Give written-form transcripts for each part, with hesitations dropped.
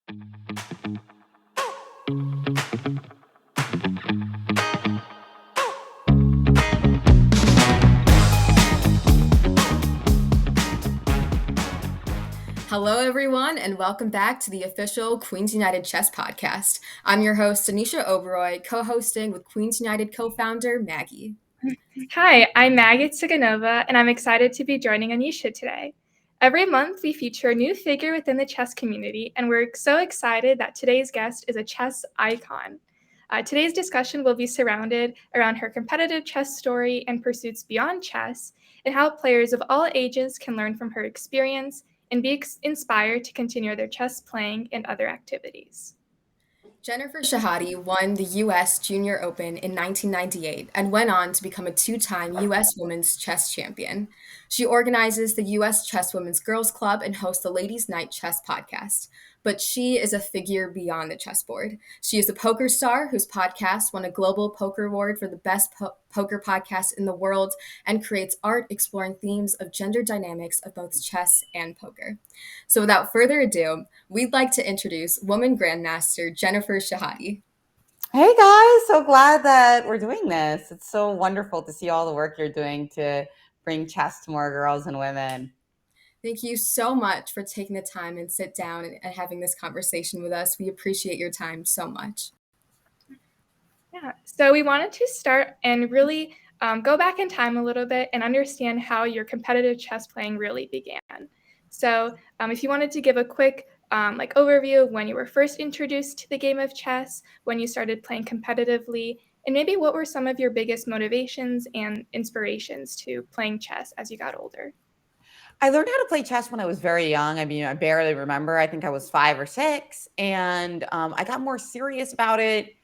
Hello, everyone, and welcome back to the official Queens United Chess Podcast. I'm your host, Anisha Oberoi, co-hosting with Queens United co-founder Maggie. Hi, I'm Maggie Tsiganova, and I'm excited to be joining Anisha today. Every month, we feature a new figure within the chess community, and we're so excited that today's guest is a chess icon. Today's discussion will be surrounded around her competitive chess story and pursuits beyond chess, and how players of all ages can learn from her experience and be inspired to continue their chess playing and other activities. Jennifer Shahade won the U.S Junior Open in 1998 and went on to become a two-time U.S. Women's Chess Champion. She organizes the U.S. Chess Women's Girls Club and hosts the Ladies' Night Chess podcast. But she is a figure beyond the chessboard. She is a poker star whose podcast won a Global Poker Award for the best poker podcast in the world and creates art exploring themes of gender dynamics of both chess and poker. So without further ado, we'd like to introduce Woman Grandmaster Jennifer Shahade. Hey guys, so glad that we're doing this. It's so wonderful to see all the work you're doing to bring chess to more girls and women. Thank you so much for taking the time and sit down and having this conversation with us. We appreciate your time so much. Yeah, so we wanted to start and really go back in time a little bit and understand how your competitive chess playing really began. So if you wanted to give a quick overview of when you were first introduced to the game of chess, when you started playing competitively, and maybe what were some of your biggest motivations and inspirations to playing chess as you got older? I learned how to play chess when I was very young. I mean, I barely remember. I think I was 5 or 6, and I got more serious about it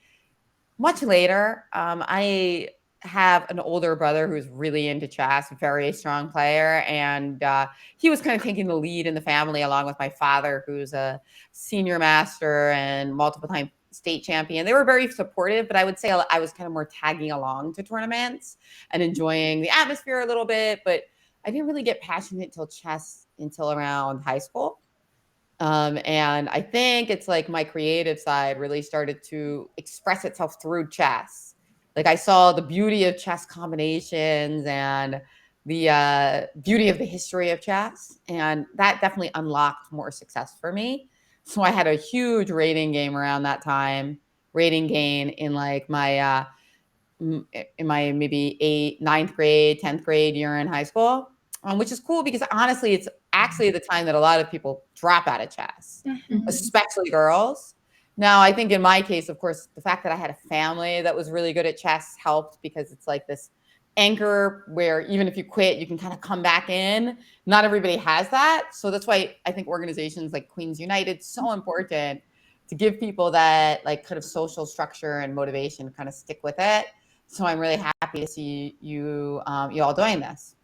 much later. I have an older brother who's really into chess, a very strong player, and he was kind of taking the lead in the family along with my father, who's a senior master and multiple time state champion. They were very supportive, but I would say I was kind of more tagging along to tournaments and enjoying the atmosphere a little bit, but I didn't really get passionate until around high school. And I think it's like my creative side really started to express itself through chess. Like I saw the beauty of chess combinations and the beauty of the history of chess. And that definitely unlocked more success for me. So I had a huge rating game around that time, rating gain in like my in my maybe 9th grade, 10th grade year in high school, which is cool because honestly, it's actually the time that a lot of people drop out of chess, especially girls. Now, I think in my case, of course, the fact that I had a family that was really good at chess helped because it's like this anchor where even if you quit, you can kind of come back in. Not everybody has that. So that's why I think organizations like Queens United so important to give people that like kind of social structure and motivation to kind of stick with it. So I'm really happy to see you all doing this.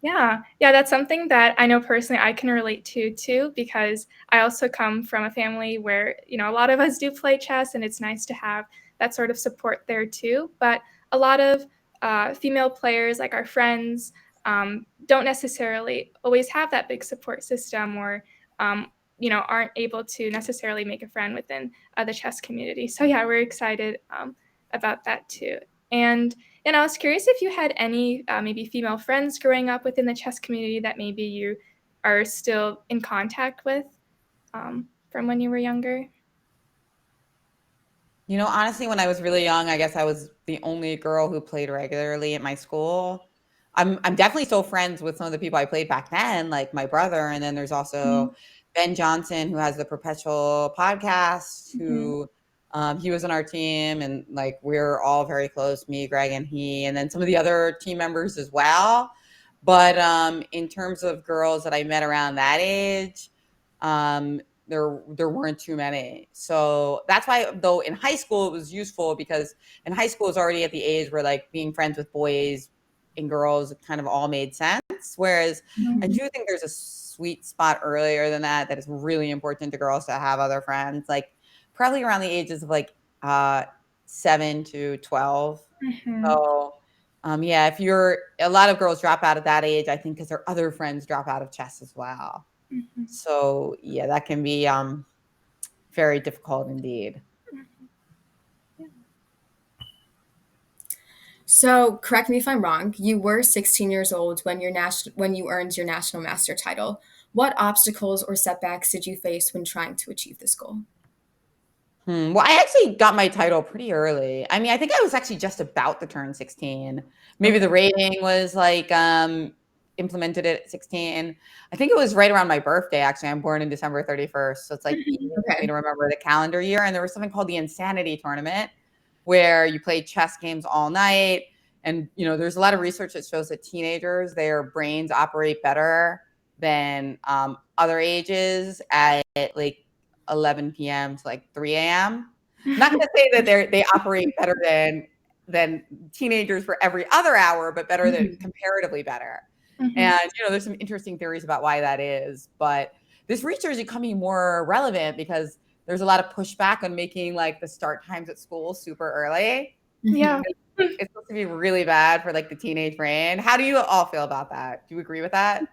Yeah, that's something that I know personally I can relate to too, because I also come from a family where, a lot of us do play chess and it's nice to have that sort of support there too. But a lot of female players, like our friends, don't necessarily always have that big support system or, aren't able to necessarily make a friend within the chess community. So yeah, we're excited about that too. And I was curious if you had any maybe female friends growing up within the chess community that maybe you are still in contact with from when you were younger. Honestly, when I was really young, I guess I was the only girl who played regularly at my school. I'm definitely still friends with some of the people I played back then, like my brother. And then there's also Ben Johnson, who has the Perpetual podcast, who he was on our team, and like we're all very close, me, Greg, and he, and then some of the other team members as well. But in terms of girls that I met around that age, there weren't too many. So that's why, though, in high school it was useful because in high school it was already at the age where like being friends with boys and girls kind of all made sense. Whereas I do think there's a sweet spot earlier than that is really important to girls to have other friends, like probably around the ages of like 7 to 12. So yeah, if a lot of girls drop out at that age, I think because their other friends drop out of chess as well. So yeah, that can be very difficult indeed. So, correct me if I'm wrong, you were 16 years old when when you earned your national master title. What obstacles or setbacks did you face when trying to achieve this goal? Well, I actually got my title pretty early. I mean, I think I was actually just about to turn 16. Maybe the Okay. rating was like implemented at 16. I think it was right around my birthday, actually. I'm born in December 31st. So it's like easy for me Okay. to remember the calendar year. And there was something called the Insanity Tournament where you play chess games all night. And, you know, there's a lot of research that shows that teenagers, their brains operate better than other ages at like 11 p.m. to like 3 a.m. I'm not going to say that they operate better than teenagers for every other hour, but better than Mhm. comparatively better. Mhm. And you know, there's some interesting theories about why that is. But this research is becoming more relevant because there's a lot of pushback on making like the start times at school super early. Yeah. Mhm. It's supposed to be really bad for like the teenage brain. How do you all feel about that? Do you agree with that?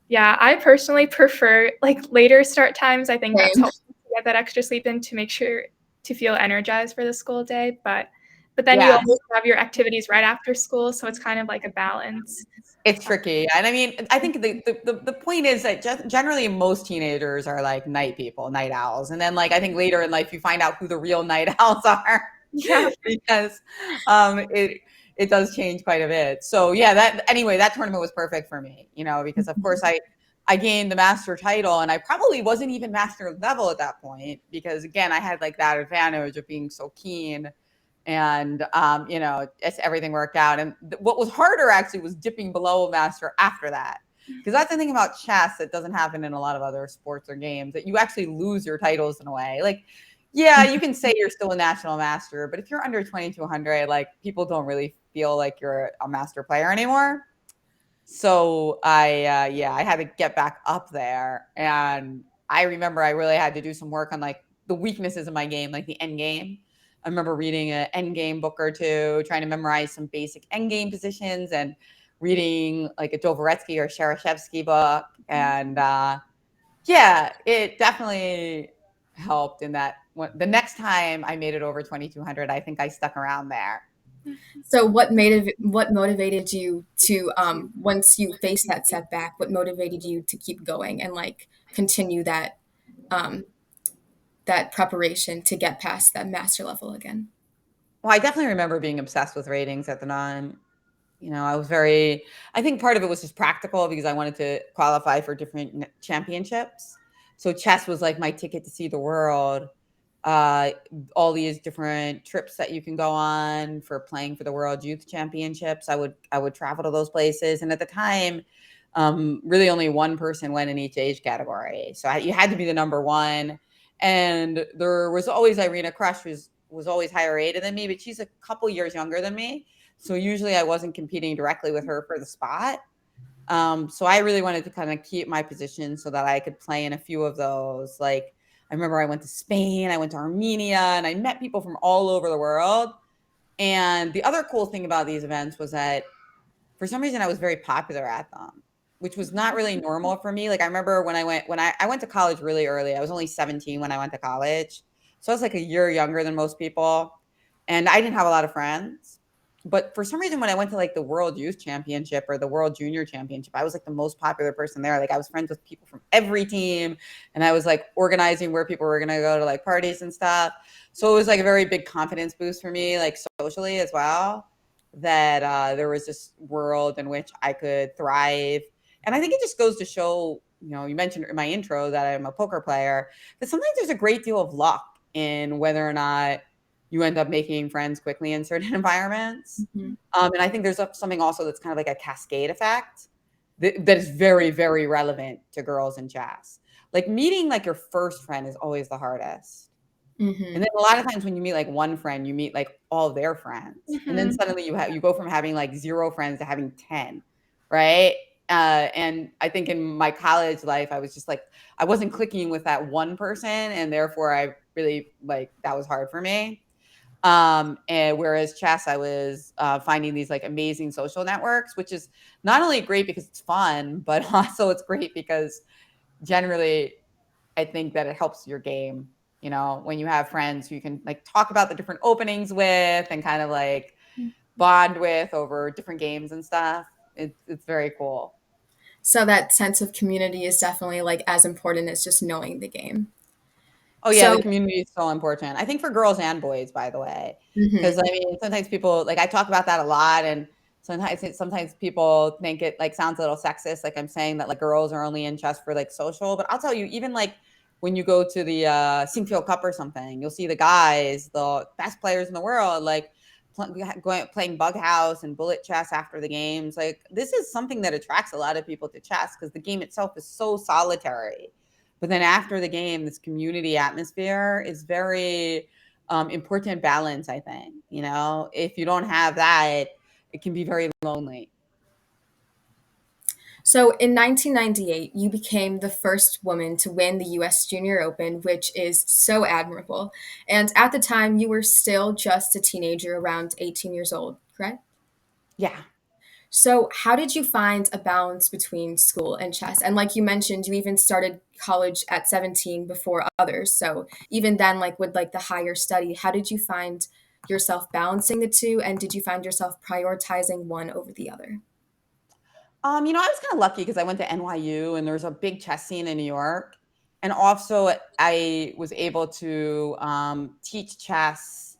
Yeah, I personally prefer like later start times. I think that's Same. helpful to get that extra sleep in to make sure to feel energized for the school day. But then you Yes. always have your activities right after school, so it's kind of like a balance. It's tricky. And I mean, I think the point is that generally most teenagers are like night people, night owls. And then like I think later in life you find out who the real night owls are Yeah. because it does change quite a bit. So yeah, that tournament was perfect for me, you know, because of course I gained the master title and I probably wasn't even master level at that point because again, I had like that advantage of being so keen and you know, it's everything worked out. And what was harder actually was dipping below a master after that, because that's the thing about chess that doesn't happen in a lot of other sports or games, that you actually lose your titles in a way. Like, yeah, you can say you're still a national master, but if you're under 2200, like people don't really feel like you're a master player anymore. So yeah, I had to get back up there, and I remember I really had to do some work on like the weaknesses of my game, like the end game. I remember reading an end game book or two, trying to memorize some basic end game positions, and reading like a Dvoretsky or Shereshevsky book. And yeah, it definitely helped in that. The next time I made it over 2200, I think I stuck around there. So, what motivated you to once you faced that setback? What motivated you to keep going and like continue um, that preparation to get past that master level again? Well, I definitely remember being obsessed with ratings at the time. You know, I was very, I think part of it was just practical because I wanted to qualify for different championships. So chess was like my ticket to see the world. Uh, all these different trips that you can go on for playing for the World Youth Championships. I would travel to those places, and at the time, really only one person went in each age category. So you had to be the number one. And there was always Irina Krush, was always higher rated than me, but she's a couple years younger than me. So usually I wasn't competing directly with her for the spot. So I really wanted to kind of keep my position so that I could play in a few of those. Like I remember I went to Spain, I went to Armenia, and I met people from all over the world. And the other cool thing about these events was that for some reason I was very popular at them, which was not really normal for me. Like I remember when I went to college really early. I was only 17 when I went to college. So I was like a year younger than most people. And I didn't have a lot of friends. But for some reason when I went to like the World Youth Championship or the World Junior Championship, I was like the most popular person there. Like I was friends with people from every team and I was like organizing where people were going to go to like parties and stuff. So it was like a very big confidence boost for me, like socially as well, that there was this world in which I could thrive. And I think it just goes to show, you know, you mentioned in my intro that I'm a poker player, that sometimes there's a great deal of luck in whether or not you end up making friends quickly in certain environments. Mhm. And I think there's something also that's kind of like a cascade effect that is very, very relevant to girls in chess. Like meeting like your first friend is always the hardest. And Mhm. then a lot of times when you meet like one friend, you meet like all their friends. And then Mhm. suddenly you go from having like 0 friends to having 10, right? And I think in my college life, I was just like, I wasn't clicking with that one person. And therefore I really like, that was hard for me. And whereas chess, I was finding these like amazing social networks, which is not only great because it's fun, but also it's great because generally I think that it helps your game, when you have friends who you can like talk about the different openings with and kind of like bond with over different games and stuff. It's very cool. So that sense of community is definitely like as important as just knowing the game. Oh yeah, the So, community is so important. I think for girls and boys, by the way, because mhm. I mean, sometimes people like I talk about that a lot, and sometimes people think it like sounds a little sexist, like I'm saying that like girls are only in chess for like social. But I'll tell you, even like when you go to the Sinquefield Cup or something, you'll see the guys, the best players in the world, like playing bug house and bullet chess after the games. Like this is something that attracts a lot of people to chess because the game itself is so solitary. But then after the game, this community atmosphere is very important balance, I think. If you don't have that, it can be very lonely. So in 1998, you became the first woman to win the U.S. Junior Open, which is so admirable. And at the time, you were still just a teenager, around 18 years old, correct? Yeah. So, how did you find a balance between school and chess? And like you mentioned, you even started college at 17 before others. So, even then, like with like the higher study, how did you find yourself balancing the two? And did you find yourself prioritizing one over the other? I was kind of lucky because I went to NYU and there's a big chess scene in New York. And also I was able to teach chess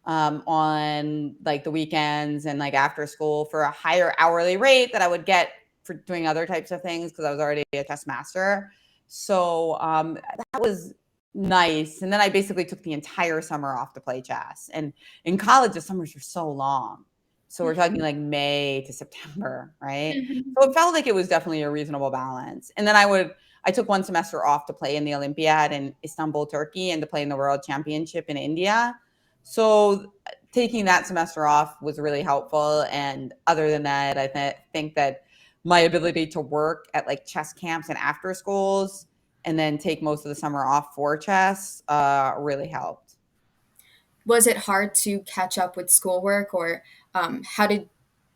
on like the weekends and like after school for a higher hourly rate that I would get for doing other types of things because I was already a chess master. So that was nice. And then I basically took the entire summer off to play chess. And in college, the summers are so long. So we're talking like May to September, right? Mhm. So it felt like it was definitely a reasonable balance. And then I took one semester off to play in the Olympiad in Istanbul, Turkey, and to play in the World Championship in India. So taking that semester off was really helpful. And other than that, I think that my ability to work at like chess camps and after schools and then take most of the summer off for chess really helped. Was it hard to catch up with schoolwork, or how did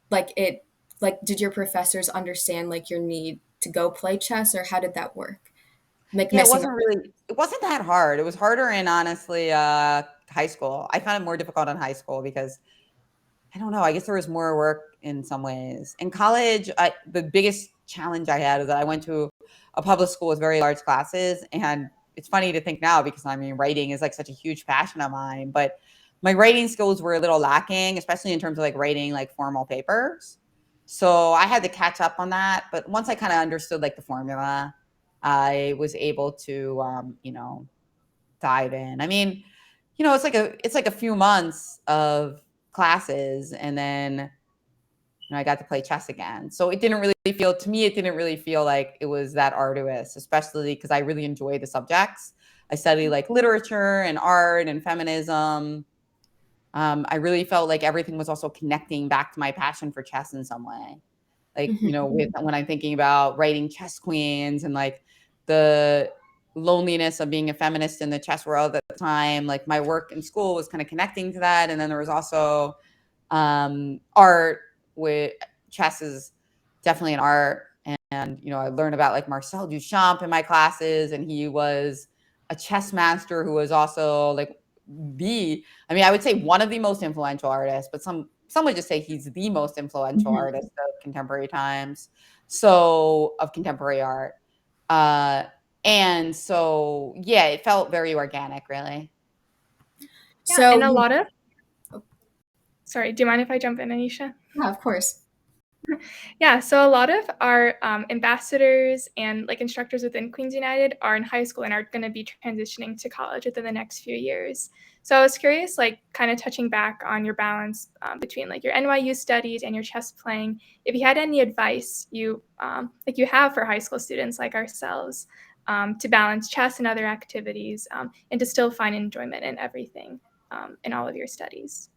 like it like did your professors understand like your need to go play chess, or how did that work? Like Yeah, missing. it wasn't that hard. It was harder in honestly high school. I found it more difficult in high school because I don't know. I guess there was more work in some ways. In college, the biggest challenge I had is that I went to a public school with very large classes. And it's funny to think now because I mean, writing is like such a huge passion of mine. But my writing skills were a little lacking, especially in terms of like writing like formal papers. So I had to catch up on that. But once I kind of understood like the formula, I was able to, dive in. I mean, it's like a few months of classes and then I got to play chess again. So it didn't really it didn't really feel like it was that arduous, especially because I really enjoy the subjects. I study like literature and art and feminism. I really felt like everything was also connecting back to my passion for chess in some way. Like, Mhm. when I'm thinking about writing chess queens and like the loneliness of being a feminist in the chess world at the time, like my work in school was kind of connecting to that. And then there was also art with chess is definitely an art. And, I learned about like Marcel Duchamp in my classes, and he was a chess master who was also like I would say one of the most influential artists, but some would just say he's the most influential Mhm. artist of contemporary times. So of contemporary art. Uh, and so, yeah, it felt very organic, really. Yeah, So and a you, lot of sorry, do you mind if I jump in, Anisha? yeah, of course. Yeah, so a lot of our ambassadors and like instructors within Queens United are in high school and are going to be transitioning to college within the next few years. So I was curious, like, kind of touching back on your balance between like your NYU studies and your chess playing. If you had any advice you have for high school students like ourselves to balance chess and other activities and to still find enjoyment in everything in all of your studies.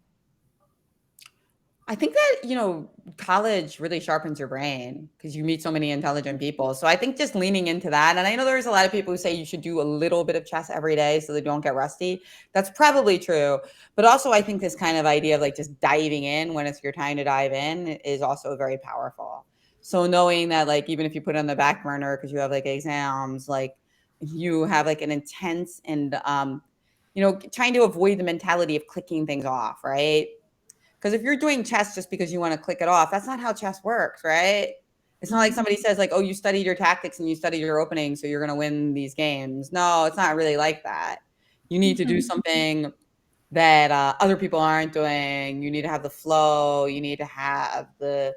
I think that, college really sharpens your brain because you meet so many intelligent people. So I think just leaning into that. And I know there's a lot of people who say you should do a little bit of chess every day so they don't get rusty. That's probably true. But also, I think this kind of idea of like just diving in when it's your time to dive in is also very powerful. So knowing that, like, even if you put it on the back burner because you have like exams, like, you have like an intense and trying to avoid the mentality of clicking things off, right? Because if you're doing chess just because you want to click it off, that's not how chess works, right? It's not like somebody says like, oh, you studied your tactics and you studied your opening, so you're going to win these games. No, it's not really like that. You need to do something that other people aren't doing. You need to have the flow. You need to have the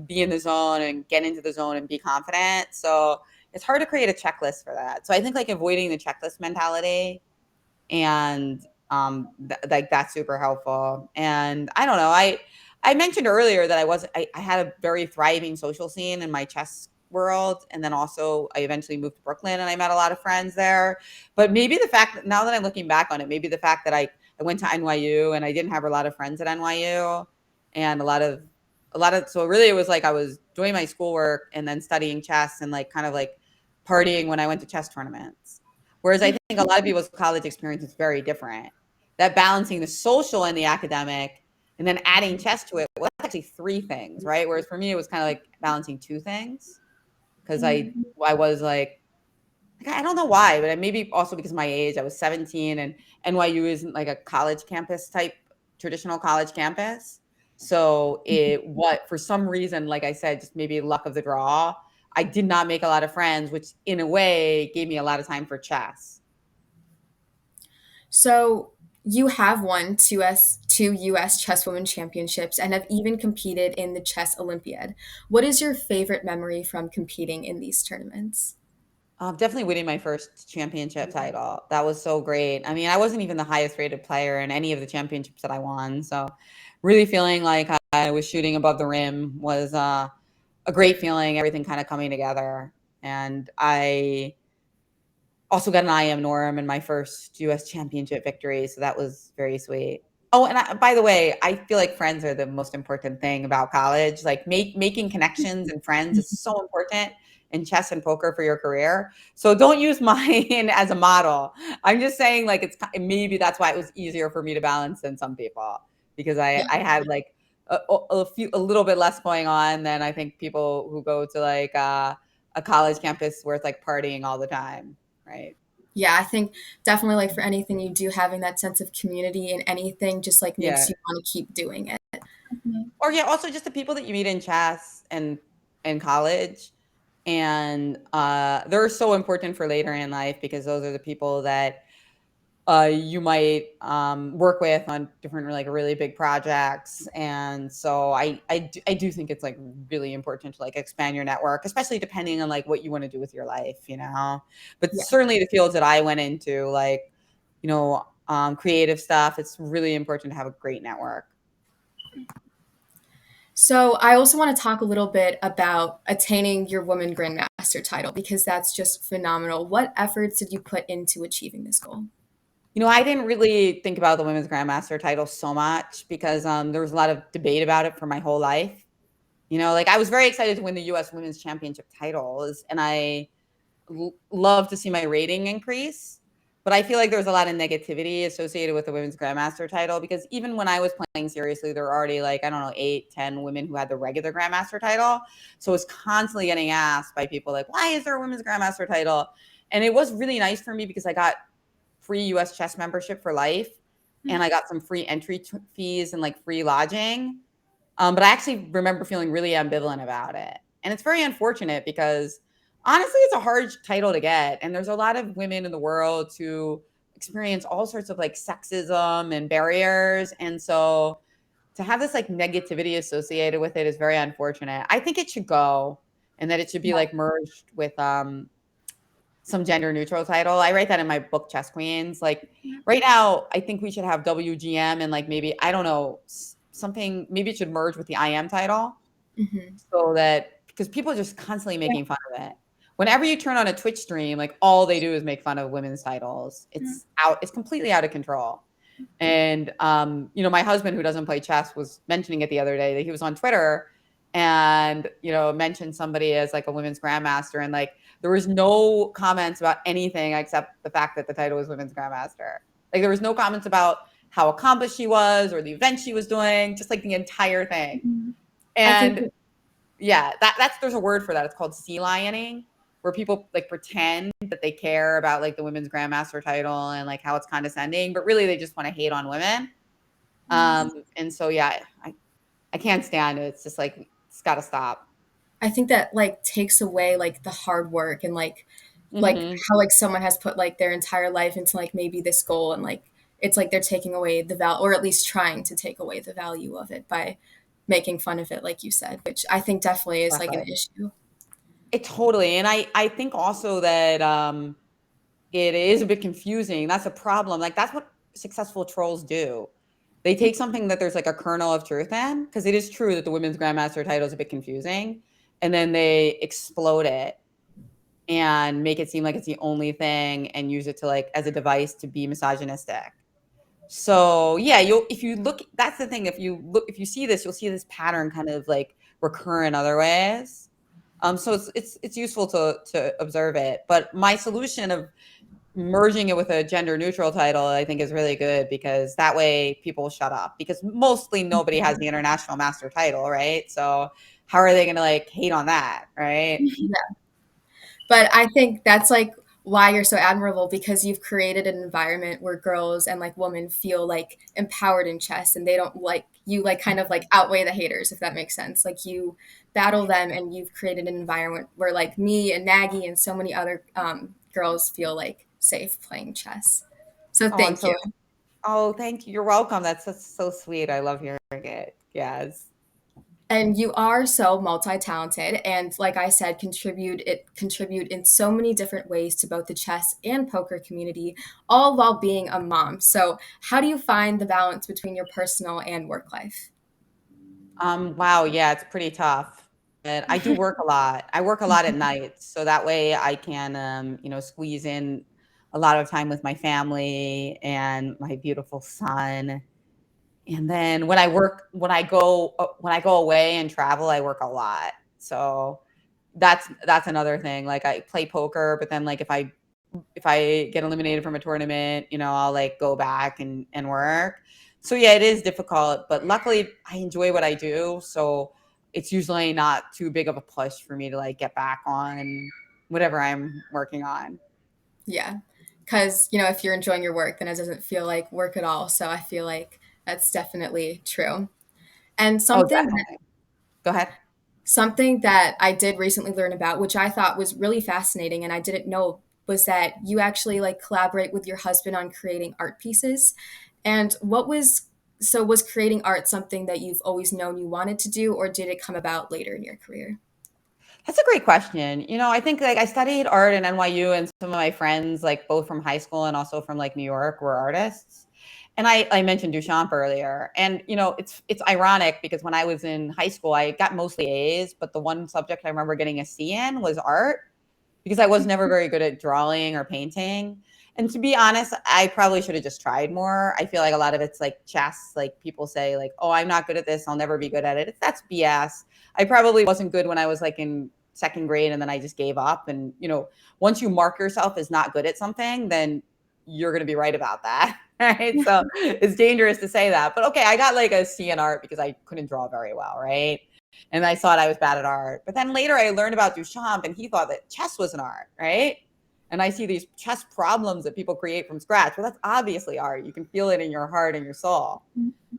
be in the zone and get into the zone and be confident. So it's hard to create a checklist for that. So I think like avoiding the checklist mentality and like that's super helpful. And I don't know, I mentioned earlier that I had a very thriving social scene in my chess world, and then also I eventually moved to Brooklyn and I met a lot of friends there. But maybe the fact that now that I'm looking back on it, maybe the fact that I went to NYU and I didn't have a lot of friends at NYU, and a lot of so really it was like I was doing my schoolwork and then studying chess and like kind of like partying when I went to chess tournaments. Whereas I think a lot of people's college experience is very different. That balancing the social and the academic and then adding chess to it, well, that's actually three things, right? Whereas for me, it was kind of like balancing two things because I was like, I don't know why, but maybe also because of my age, I was 17 and NYU isn't like a college campus type, traditional college campus. So what for some reason, like I said, just maybe luck of the draw, I did not make a lot of friends, which in a way gave me a lot of time for chess. So you have won two U.S. Chess Women Championships and have even competed in the Chess Olympiad. What is your favorite memory from competing in these tournaments? Definitely winning my first championship title. That was so great. I mean, I wasn't even the highest rated player in any of the championships that I won. So really feeling like I was shooting above the rim was a great feeling, everything kind of coming together. And I also got an IM norm in my first US championship victory. So that was very sweet. Oh, and by the way, I feel like friends are the most important thing about college. Like making connections and friends is so important in chess and poker for your career. So don't use mine as a model. I'm just saying like maybe that's why it was easier for me to balance than some people because I had like a little bit less going on than I think people who go to like a college campus where it's like partying all the time. Right. Yeah, I think definitely like for anything you do, having that sense of community and anything just like makes Yeah. you want to keep doing it. Or yeah, also just the people that you meet in chess and in college. And they're so important for later in life because those are the people that you might work with on different like really big projects. And so I do think it's like really important to like expand your network, especially depending on like what you want to do with your life, But Yeah. certainly the fields that I went into, like, creative stuff, it's really important to have a great network. So I also want to talk a little bit about attaining your woman grandmaster title because that's just phenomenal. What efforts did you put into achieving this goal? I didn't really think about the women's grandmaster title so much because there was a lot of debate about it for my whole life. Like I was very excited to win the U.S. Women's Championship titles, and I love to see my rating increase. But I feel like there was a lot of negativity associated with the women's grandmaster title because even when I was playing seriously, there were already like, I don't know, 8, 10 women who had the regular grandmaster title. So it was constantly getting asked by people like, why is there a women's grandmaster title? And it was really nice for me because I got free US chess membership for life, and I got some free entry fees and like free lodging. But I actually remember feeling really ambivalent about it. And it's very unfortunate because honestly, it's a hard title to get. And there's a lot of women in the world who experience all sorts of like sexism and barriers. And so to have this like negativity associated with it is very unfortunate. I think it should go, and that it should be like merged with some gender neutral title. I write that in my book, Chess Queens. Like right now, I think we should have WGM and like maybe, I don't know, something, maybe it should merge with the IM title Hmm. so that, because people are just constantly making fun of it. Whenever you turn on a Twitch stream, like all they do is make fun of women's titles. It's completely out of control. And, my husband who doesn't play chess was mentioning it the other day that he was on Twitter and, mentioned somebody as like a women's grandmaster. And like, there was no comments about anything except the fact that the title was women's grandmaster. Like there was no comments about how accomplished she was or the event she was doing, just like the entire thing. I think And yeah, there's a word for that. It's called sea lioning. where people like pretend that they care about like the women's grandmaster title and like how it's condescending, but really they just want to hate on women. And so yeah, I can't stand it. It's just like it's got to stop. I think that like takes away like the hard work and like Hmm. how like someone has put like their entire life into like maybe this goal, and like it's like they're taking away the value, or at least trying to take away the value of it by making fun of it, like you said, which I think definitely is like an Exactly. issue. It totally. And I think also that it is a bit confusing. That's a problem. Like that's what successful trolls do. They take something that there's like a kernel of truth in, because it is true that the women's grandmaster title is a bit confusing, and then they explode it and make it seem like it's the only thing and use it to like as a device to be misogynistic. So yeah, you'll if you look, that's the thing. If you see this, you'll see this pattern kind of like recur in other ways. So it's useful to observe it. But my solution of merging it with a gender neutral title, I think, is really good, because that way people shut up, because mostly nobody has the international master title, right? So how are they going to like hate on that, right? But I think that's like why you're so admirable, because you've created an environment where girls and like women feel like empowered in chess, and they don't like you like kind of like outweigh the haters, if that makes sense. Like you battle them, and you've created an environment where like me and Maggie and so many other girls feel like safe playing chess. So Oh, I'm thank you. so Oh, thank you. You're welcome. That's so sweet. I love hearing it. Yes. And you are so multi-talented, and like I said, contribute in so many different ways to both the chess and poker community, all while being a mom. So how do you find the balance between your personal and work life? Wow, yeah, it's pretty tough. But I do work a lot. I work a lot at night, so that way I can squeeze in a lot of time with my family and my beautiful son. And then when I go away and travel, I work a lot. So that's another thing. Like I play poker, but then like if I get eliminated from a tournament, I'll like go back and work. So yeah, it is difficult, but luckily I enjoy what I do. So it's usually not too big of a push for me to like get back on whatever I'm working on. Yeah, because if you're enjoying your work, then it doesn't feel like work at all. So I feel like that's definitely true. And Oh, definitely. Go ahead. something that I did recently learn about, which I thought was really fascinating and I didn't know, was that you actually like collaborate with your husband on creating art pieces. And was creating art something that you've always known you wanted to do, or did it come about later in your career? That's a great question. I think like I studied art in NYU, and some of my friends, like both from high school and also from like New York, were artists. And I mentioned Duchamp earlier. And it's ironic, because when I was in high school, I got mostly A's, but the one subject I remember getting a C in was art, because I was never very good at drawing or painting. And to be honest, I probably should have just tried more. I feel like a lot of it's like chess. Like people say like, "Oh, I'm not good at this. I'll never be good at it." That's BS. I probably wasn't good when I was like in second grade, and then I just gave up. And once you mark yourself as not good at something, then you're going to be right about that. Right? So it's dangerous to say that. But okay, I got like a C in art because I couldn't draw very well, right? And I thought I was bad at art. But then later I learned about Duchamp, and he thought that chess was an art, right? And I see these chess problems that people create from scratch. Well, that's obviously art. You can feel it in your heart and your soul.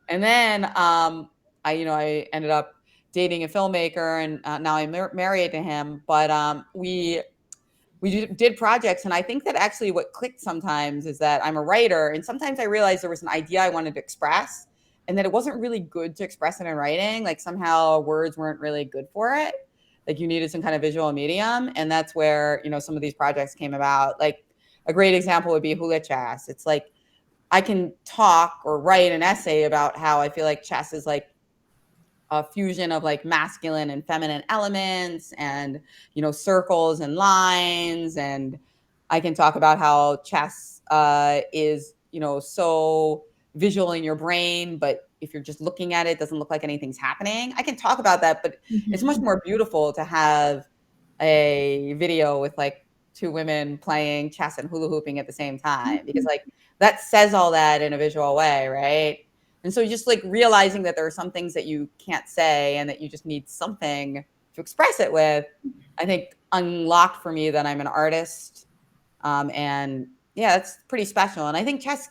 And then I ended up dating a filmmaker, and now I'm married to him. But we did projects, and I think that actually what clicked sometimes is that I'm a writer, and sometimes I realized there was an idea I wanted to express, and that it wasn't really good to express it in writing. Like somehow words weren't really good for it. Like you needed some kind of visual medium, and that's where some of these projects came about. Like a great example would be hula chess. It's like I can talk or write an essay about how I feel like chess is like a fusion of like masculine and feminine elements, and circles and lines. And I can talk about how chess is so visual in your brain, but if you're just looking at it, it doesn't look like anything's happening. I can talk about that, but it's much more beautiful to have a video with like two women playing chess and hula hooping at the same time, because like that says all that in a visual way, right? And so just like realizing that there are some things that you can't say, and that you just need something to express it with, I think unlocked for me that I'm an artist. And yeah, it's pretty special. And I think chess,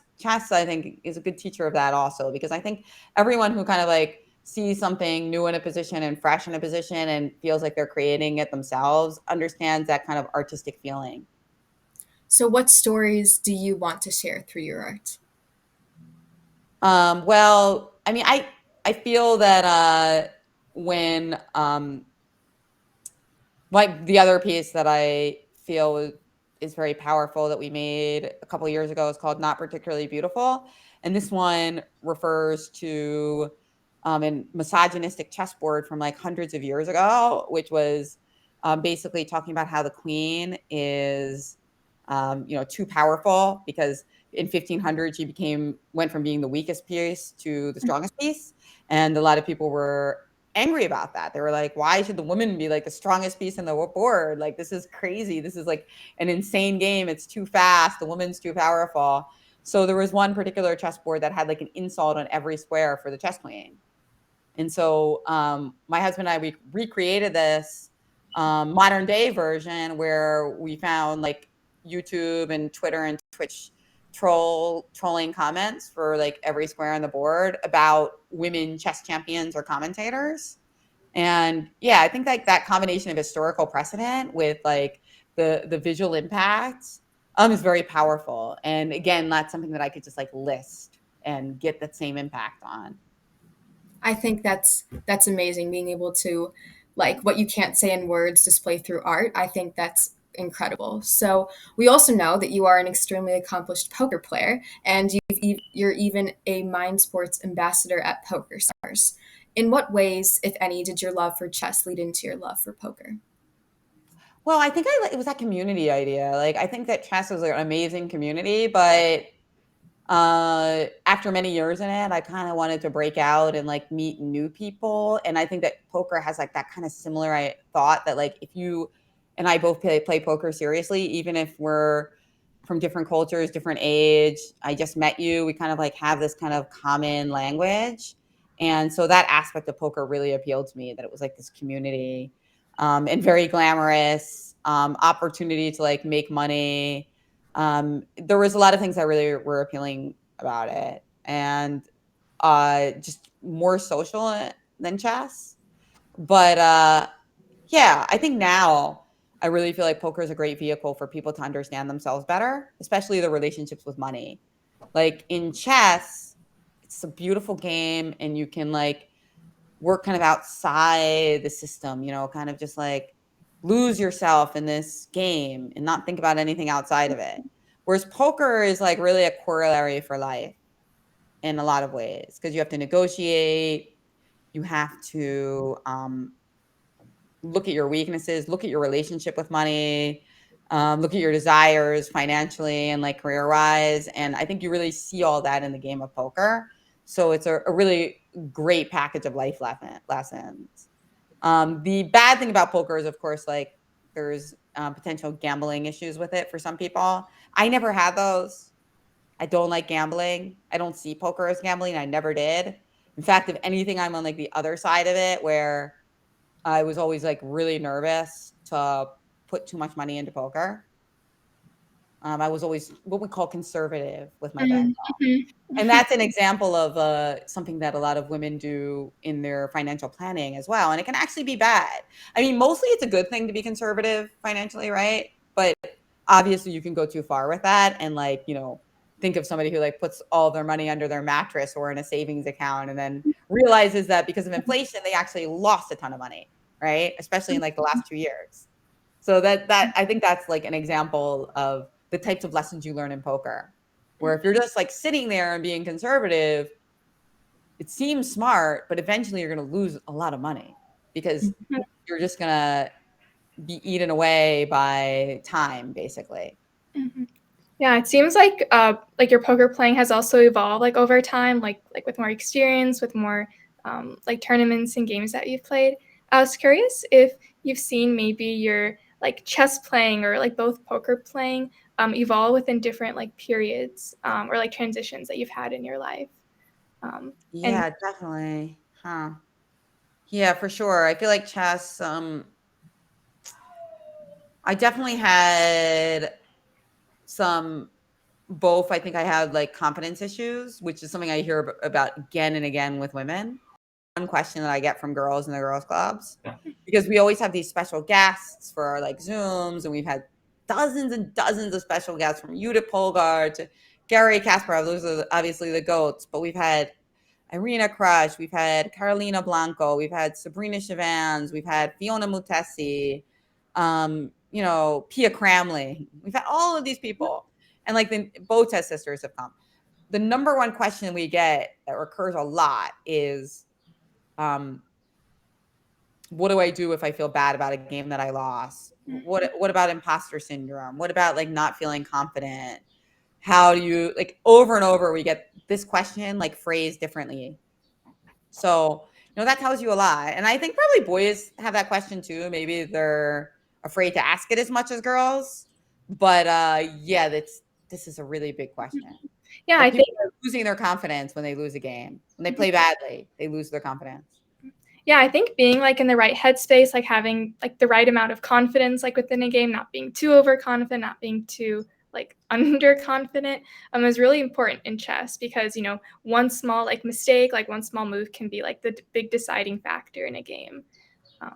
I think, is a good teacher of that also, because I think everyone who kind of like sees something new in a position and fresh in a position and feels like they're creating it themselves understands that kind of artistic feeling. So, what stories do you want to share through your art? Well, I mean, I feel that when like the other piece that I feel is very powerful that we made a couple years ago is called Not Particularly Beautiful. And this one refers to a misogynistic chessboard from like hundreds of years ago, which was basically talking about how the queen is, too powerful because in 1500 she went from being the weakest piece to the strongest piece. And a lot of people were angry about that. They were like, why should the woman be like the strongest piece in the board? Like, this is crazy. This is like an insane game. It's too fast. The woman's too powerful. So there was one particular chessboard that had like an insult on every square for the chess queen. And so my husband and I, we recreated this modern day version where we found like YouTube and Twitter and Twitch trolling comments for like every square on the board about women chess champions or commentators. And yeah, I think like that combination of historical precedent with like the visual impact is very powerful. And again, that's something that I could just like list and get that same impact on. I think that's amazing, being able to, like, what you can't say in words display through art. I think that's incredible. So we also know that you are an extremely accomplished poker player, and you're even a Mind Sports ambassador at Poker Stars. In what ways, if any, did your love for chess lead into your love for poker? Well, I think it was that community idea. Like, I think that chess was like, an amazing community, but after many years in it, I kind of wanted to break out and like meet new people. And I think that poker has like that kind of similar thought that like if you and I both play poker seriously, even if we're from different cultures, different age, I just met you, we kind of like have this kind of common language. And so that aspect of poker really appealed to me, that it was like this community and very glamorous opportunity to like make money. There was a lot of things that really were appealing about it, and just more social than chess. But yeah, I think now I really feel like poker is a great vehicle for people to understand themselves better, especially the relationships with money. Like in chess, it's a beautiful game, and you can like work kind of outside the system, kind of just like lose yourself in this game and not think about anything outside of it. Whereas poker is like really a corollary for life in a lot of ways, because you have to negotiate, you have to look at your weaknesses, look at your relationship with money, look at your desires financially and like career wise. And I think you really see all that in the game of poker. So it's a really great package of life lessons. The bad thing about poker is, of course, like there's potential gambling issues with it for some people. I never had those. I don't like gambling. I don't see poker as gambling. I never did. In fact, if anything, I'm on like the other side of it where I was always like really nervous to put too much money into poker. I was always what we call conservative with my bet. And Mm-hmm. that's an example of something that a lot of women do in their financial planning as well. And it can actually be bad. I mean, mostly it's a good thing to be conservative financially, right? But obviously you can go too far with that and like, think of somebody who like puts all their money under their mattress or in a savings account and then realizes that because of inflation, they actually lost a ton of money, right? Especially in like the last 2 years. So that I think that's like an example of the types of lessons you learn in poker. Where if you're just like sitting there and being conservative, it seems smart, but eventually you're going to lose a lot of money because you're just going to be eaten away by time, basically. Mm-hmm. Yeah, it seems like your poker playing has also evolved like over time, like with more experience, with more like tournaments and games that you've played. I was curious if you've seen maybe your like chess playing or like both poker playing evolve within different like periods or like transitions that you've had in your life. And Yeah, definitely. Huh. Yeah, for sure. I feel like chess, I definitely had some both. I think I had like confidence issues, which is something I hear about again and again with women. One question that I get from girls in the girls clubs, because we always have these special guests for our like Zooms, and we've had dozens and dozens of special guests from Judith Polgar to Gary Kasparov. Those are obviously the goats, but we've had Irina Krush, we've had Carolina Blanco, we've had Sabrina Shavans, we've had Fiona Mutesi, Pia Cramley. We've had all of these people. And like the both test sisters have come. The number one question we get that recurs a lot is, what do I do if I feel bad about a game that I lost? What about imposter syndrome? What about like not feeling confident? How do you like over and over we get this question like phrased differently. So, that tells you a lot. And I think probably boys have that question too. Maybe they're afraid to ask it as much as girls. But yeah, this is a really big question. Yeah, That I think people are losing their confidence when they lose a game. When they play badly, they lose their confidence. yeah, I think being like in the right headspace, like having like the right amount of confidence like within a game, not being too overconfident, not being too like underconfident, is really important in chess because one small like mistake, like one small move can be like the big deciding factor in a game.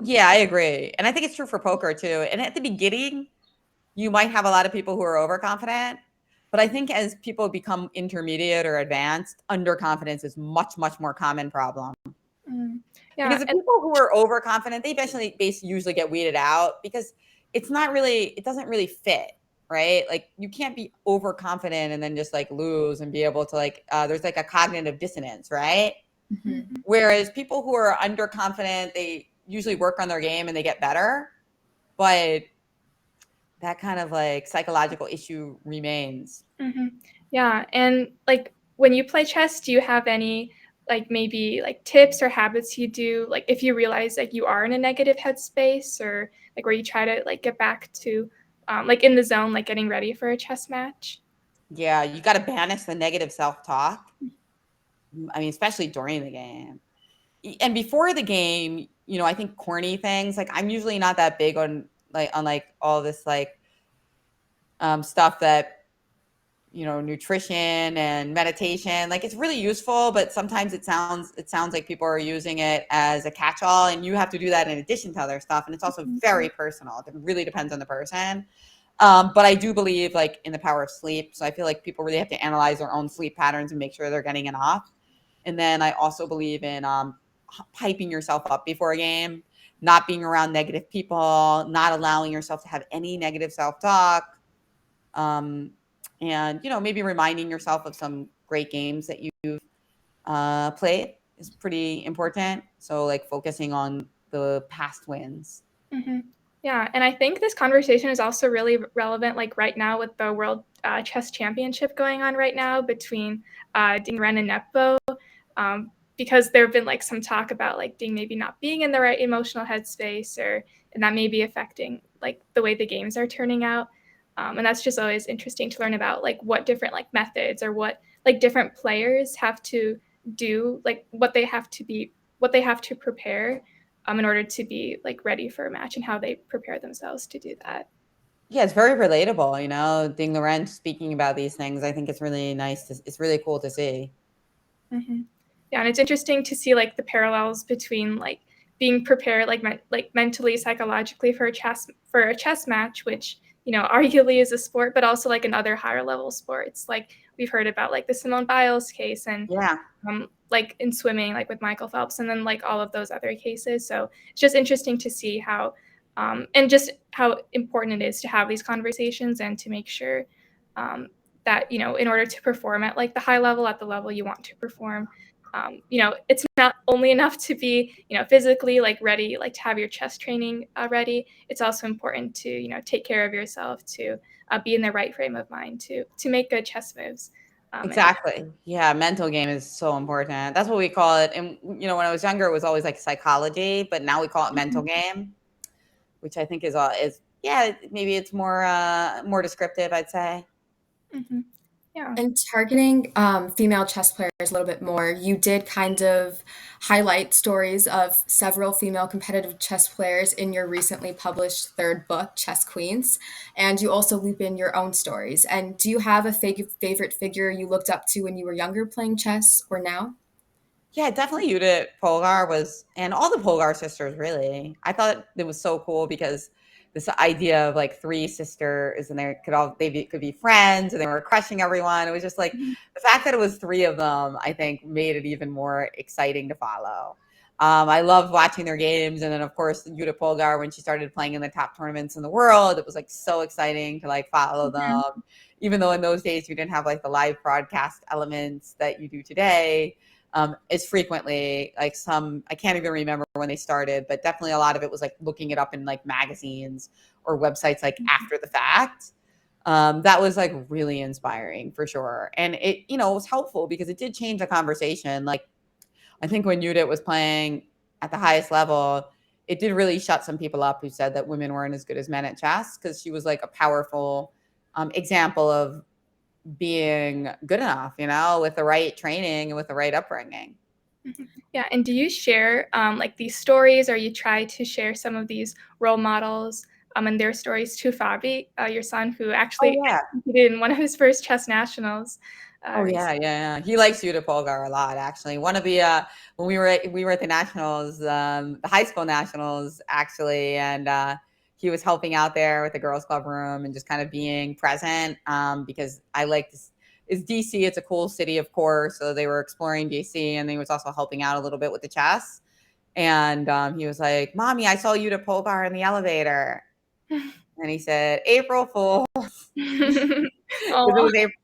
Yeah, I agree. And I think it's true for poker too. And at the beginning, you might have a lot of people who are overconfident. But I think as people become intermediate or advanced, underconfidence is much, much more common problem. Yeah, Because the and people who are overconfident, they basically usually get weeded out because it doesn't really fit, right? Like you can't be overconfident and then just like lose and be able to like, there's like a cognitive dissonance, right? Mm-hmm. Whereas people who are underconfident, they usually work on their game and they get better, but that kind of like psychological issue remains. yeah, and like when you play chess, do you have any like maybe like tips or habits you do like if you realize like you are in a negative headspace or like where you try to like get back to like in the zone, like getting ready for a chess match? Yeah, you got to banish the negative self-talk. I mean, especially during the game. And before the game, I think corny things, like I'm usually not that big on all this like stuff that nutrition and meditation, like it's really useful, but sometimes it sounds like people are using it as a catch-all, and you have to do that in addition to other stuff, and it's also very personal. It really depends on the person. But I do believe like in the power of sleep, so I feel like people really have to analyze their own sleep patterns and make sure they're getting enough. And then I also believe in hyping yourself up before a game, not being around negative people, not allowing yourself to have any negative self-talk, um, and maybe reminding yourself of some great games that you've played is pretty important. So like focusing on the past wins. Hmm. Yeah, and I think this conversation is also really relevant, like right now with the World Chess Championship going on right now between Ding Ren and Nepo, because there have been like some talk about like Ding maybe not being in the right emotional headspace, and that may be affecting like the way the games are turning out. And that's just always interesting to learn about like what different like methods or what like different players have to do, like what they have to prepare in order to be like ready for a match and how they prepare themselves to do that. Yeah, it's very relatable. Ding Laurent speaking about these things. I think it's really nice. It's really cool to see. Mm-hmm. Yeah, and it's interesting to see like the parallels between like being prepared like mentally, psychologically for a chess match, which arguably is a sport, but also like in other higher level sports. Like we've heard about like the Simone Biles case, and Yeah. like in swimming, like with Michael Phelps, and then like all of those other cases. So it's just interesting to see how, and just how important it is to have these conversations and to make sure that in order to perform at like the high level, at the level you want to perform, it's not only enough to be physically like ready, like to have your chess training ready. It's also important to take care of yourself, to be in the right frame of mind to make good chess moves. Exactly. Yeah, mental game is so important. That's what we call it. And when I was younger, it was always like psychology, but now we call it mental game, which I think is yeah, maybe it's more descriptive, I'd say. Mm-hmm. Yeah. And targeting female chess players a little bit more, you did kind of highlight stories of several female competitive chess players in your recently published third book, Chess Queens, and you also loop in your own stories. And do you have a favorite figure you looked up to when you were younger playing chess or now? Yeah, definitely Judith Polgar was, and all the Polgar sisters really. I thought it was so cool because this idea of like three sisters and could be friends and they were crushing everyone. It was just like Mhm. the fact that it was three of them, I think made it even more exciting to follow. I loved watching their games. And then of course, Judith Polgar, when she started playing in the top tournaments in the world, it was like so exciting to like follow Mhm. them. Even though in those days you didn't have like the live broadcast elements that you do today, is frequently like I can't even remember when they started, but definitely a lot of it was like looking it up in like magazines or websites like after the fact. That was like really inspiring for sure. And it was helpful because it did change the conversation. Like I think when Judith was playing at the highest level, it did really shut some people up who said that women weren't as good as men at chess because she was like a powerful example of being good enough, with the right training and with the right upbringing. Mhm. Yeah, and do you share, like, these stories, or you try to share some of these role models, and their stories to Fabi, your son, who Oh actually yeah. competed in one of his first chess nationals, Oh yeah, recently? yeah, yeah. He likes Judith Polgar a lot, actually. One of the when we were at the nationals, the high school nationals, actually, and he was helping out there with the girls' club room and just kind of being present, because I like this. Is DC? It's a cool city, of course. So they were exploring DC, and he was also helping out a little bit with the chess. And he was like, "Mommy, I saw Judith Polgar in the elevator," and he said, "April Fool." Aw,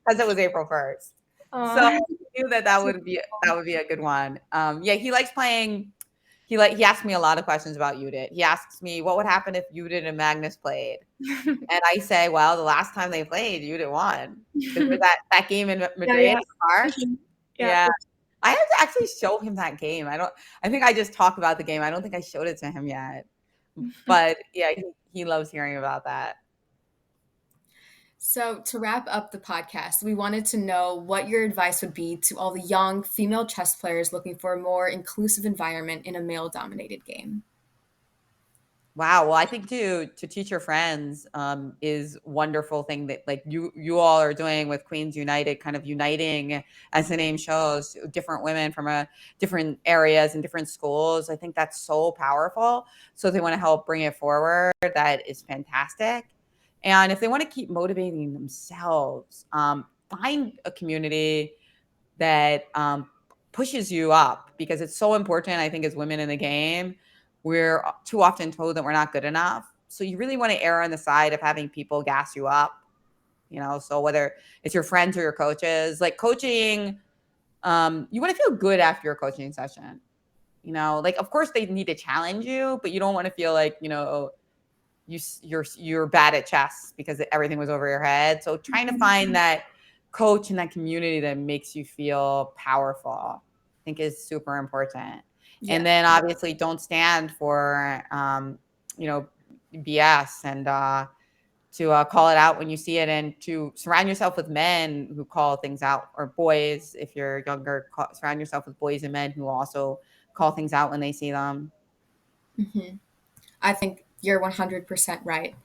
Because it was April 1st. So aw. I knew that that would be a good one. Yeah, he likes playing. He asked me a lot of questions about Judith. He asks me what would happen if Judith and Magnus played, and I say, well, the last time they played, Judith won because with that game in Yeah, Madrid yeah. in March. Mhm. Yeah. Yeah, I have to actually show him that game. I don't. I think I just talk about the game. I don't think I showed it to him yet. But yeah, he loves hearing about that. So, to wrap up the podcast, we wanted to know what your advice would be to all the young female chess players looking for a more inclusive environment in a male dominated game. Wow. Well, I think to teach your friends is wonderful thing that like you all are doing with Queens United, kind of uniting, as the name shows, different women from different areas and different schools. I think that's so powerful. So if they want to help bring it forward, that is fantastic. And if they want to keep motivating themselves, find a community that pushes you up because it's so important. I think as women in the game, we're too often told that we're not good enough. So you really want to err on the side of having people gas you up. So whether it's your friends or your coaches, like coaching, you want to feel good after your coaching session. Like of course they need to challenge you, but you don't want to feel like you're bad at chess because everything was over your head. So trying to find that coach in that community that makes you feel powerful, I think is super important. And Yeah. then obviously don't stand for you know BS and to call it out when you see it, and to surround yourself with men who call things out, or boys if you're younger. Surround yourself with boys and men who also call things out when they see them. Mhm. I think you're 100% right.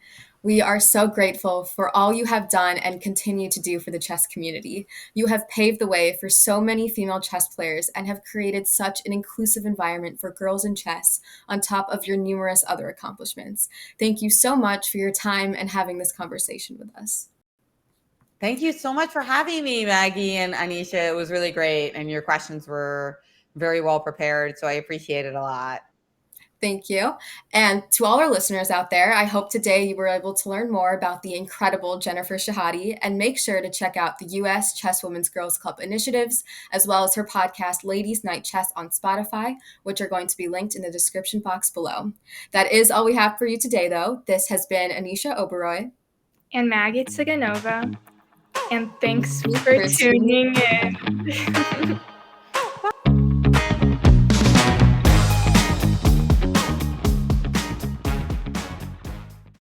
We are so grateful for all you have done and continue to do for the chess community. You have paved the way for so many female chess players and have created such an inclusive environment for girls in chess, on top of your numerous other accomplishments. Thank you so much for your time and having this conversation with us. Thank you so much for having me, Maggie and Anisha. It was really great, and your questions were very well prepared, so I appreciate it a lot. Thank you. And to all our listeners out there, I hope today you were able to learn more about the incredible Jennifer Shahade, and make sure to check out the U.S. Chess Women's Girls Club initiatives, as well as her podcast, Ladies Night Chess, on Spotify, which are going to be linked in the description box below. That is all we have for you today, though. This has been Anisha Oberoi. And Maggie Tsiganova, and thanks Thanks for for tuning tuning in.